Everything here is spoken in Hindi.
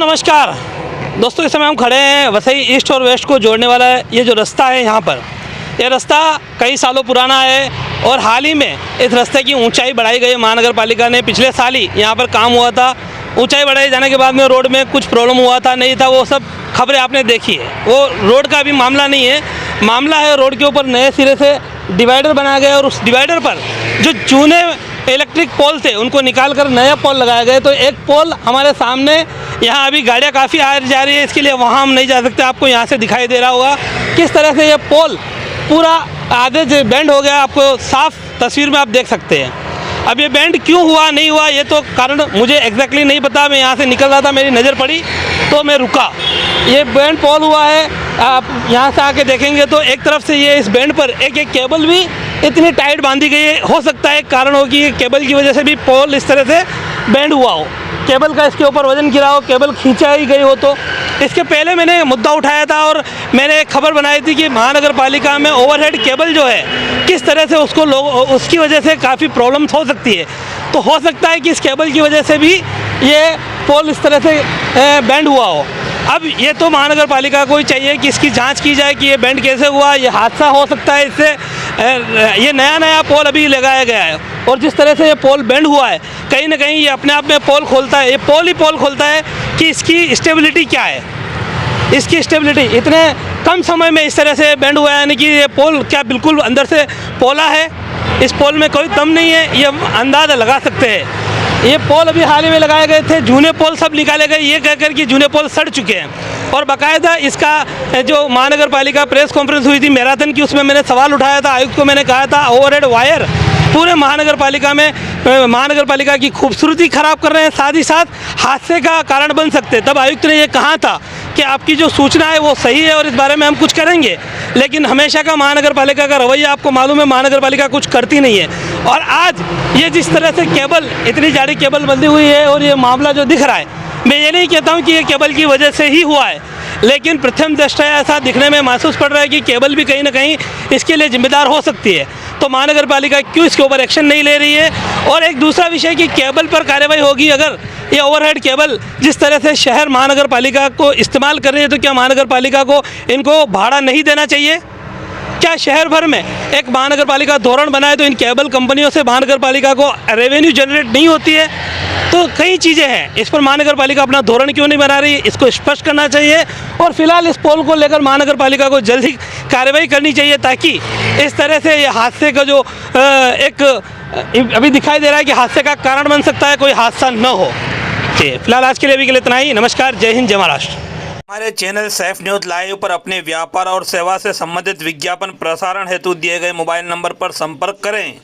नमस्कार दोस्तों, इस समय हम खड़े हैं वसई ईस्ट और वेस्ट को जोड़ने वाला ये जो रास्ता है यहाँ पर, यह रास्ता कई सालों पुराना है और हाल ही में इस रास्ते की ऊंचाई बढ़ाई गई। महानगर पालिका ने पिछले साल ही यहाँ पर काम हुआ था। ऊंचाई बढ़ाए जाने के बाद में रोड में कुछ प्रॉब्लम हुआ था, नहीं था, वो सब खबरें आपने देखी है। वो रोड का अभी मामला नहीं है, मामला है रोड के ऊपर नए सिरे से डिवाइडर बनाया गया और उस डिवाइडर पर जो चूने इलेक्ट्रिक पोल थे उनको निकाल कर नया पोल लगाया गया। तो एक पोल हमारे सामने, यहाँ अभी गाड़ियाँ काफ़ी आ जा रही है, इसके लिए वहाँ हम नहीं जा सकते। आपको यहाँ से दिखाई दे रहा होगा किस तरह से ये पोल पूरा आधे से बेंड हो गया। आपको साफ तस्वीर में आप देख सकते हैं। अब ये बेंड क्यों हुआ नहीं हुआ ये तो कारण मुझे एग्जैक्टली नहीं पता। मैं यहाँ से निकल रहा था, मेरी नज़र पड़ी तो मैं रुका। ये बेंड पोल हुआ है, आप यहाँ से आके देखेंगे तो एक तरफ से ये इस बेंड पर एक केबल भी इतनी टाइट बांधी गई है। हो सकता है कारण हो कि ये केबल की वजह से भी पोल इस तरह से बेंड हुआ हो, केबल का इसके ऊपर वजन गिरा हो, केबल खींचा ही गई हो। तो इसके पहले मैंने मुद्दा उठाया था और मैंने एक खबर बनाई थी कि महानगर पालिका में ओवरहेड केबल जो है किस तरह से उसको उसकी वजह से काफ़ी प्रॉब्लम्स हो सकती है। तो हो सकता है कि इस केबल की वजह से भी ये पोल इस तरह से बेंड हुआ हो। अब ये तो महानगर पालिका को ही चाहिए कि इसकी जांच की जाए कि ये बेंड कैसे हुआ। ये हादसा हो सकता है इससे, ये नया पोल अभी लगाया गया है और जिस तरह से ये पोल बेंड हुआ है कहीं ना कहीं ये अपने आप में पोल खोलता है। ये पोल ही पोल खोलता है कि इसकी स्टेबिलिटी क्या है। इसकी स्टेबिलिटी इतने कम समय में इस तरह से बेंड हुआ है, यानी कि ये पोल क्या बिल्कुल अंदर से पोला है, इस पोल में कोई दम नहीं है, ये अंदाज़ा लगा सकते हैं। ये पोल अभी हाल ही में लगाए गए थे, जूने पोल सब निकाले गए ये कहकर कि जूने पोल सड़ चुके हैं। और बाकायदा इसका जो महानगर पालिका प्रेस कॉन्फ्रेंस हुई थी मैराथन की, उसमें मैंने सवाल उठाया था, आयुक्त को मैंने कहा था ओवरहेड वायर पूरे महानगर पालिका में महानगर पालिका की खूबसूरती ख़राब कर रहे हैं, साथ ही साथ हादसे का कारण बन सकते हैं। तब आयुक्त ने ये कहा था कि आपकी जो सूचना है वो सही है और इस बारे में हम कुछ करेंगे। लेकिन हमेशा का महानगर पालिका का रवैया आपको मालूम है, महानगर पालिका कुछ करती नहीं है। और आज ये जिस तरह से केबल, इतनी जाड़ी केबल बंधी हुई है और ये मामला जो दिख रहा है, मैं ये नहीं कहता हूँ कि ये केबल की वजह से ही हुआ है, लेकिन प्रथम दृष्टया ऐसा दिखने में महसूस पड़ रहा है कि केबल भी कहीं ना कहीं इसके लिए जिम्मेदार हो सकती है। तो महानगर पालिका क्यों इसके ऊपर एक्शन नहीं ले रही है। और एक दूसरा विषय कि केबल पर कार्रवाई होगी अगर ये ओवरहेड केबल जिस तरह से शहर महानगर पालिका को इस्तेमाल कर रही है, तो क्या महानगर पालिका को इनको भाड़ा नहीं देना चाहिए? क्या शहर भर में एक महानगर पालिका धोरण बनाए तो इन केबल कंपनियों से महानगर पालिका को रेवेन्यू जनरेट नहीं होती है? तो कई चीज़ें हैं, इस पर महानगर पालिका अपना धोरण क्यों नहीं बना रही है, इसको स्पष्ट करना चाहिए। और फिलहाल इस पोल को लेकर महानगर पालिका को जल्द ही कार्रवाई करनी चाहिए, ताकि इस तरह से ये हादसे का जो एक अभी दिखाई दे रहा है कि हादसे का कारण बन सकता है, कोई हादसा न हो। फिलहाल आज के लिए अभी के लिए इतना ही। नमस्कार, जय हिंद, जय महाराष्ट्र। हमारे चैनल सैफ न्यूज़ लाइव पर अपने व्यापार और सेवा से संबंधित विज्ञापन प्रसारण हेतु दिए गए मोबाइल नंबर पर संपर्क करें।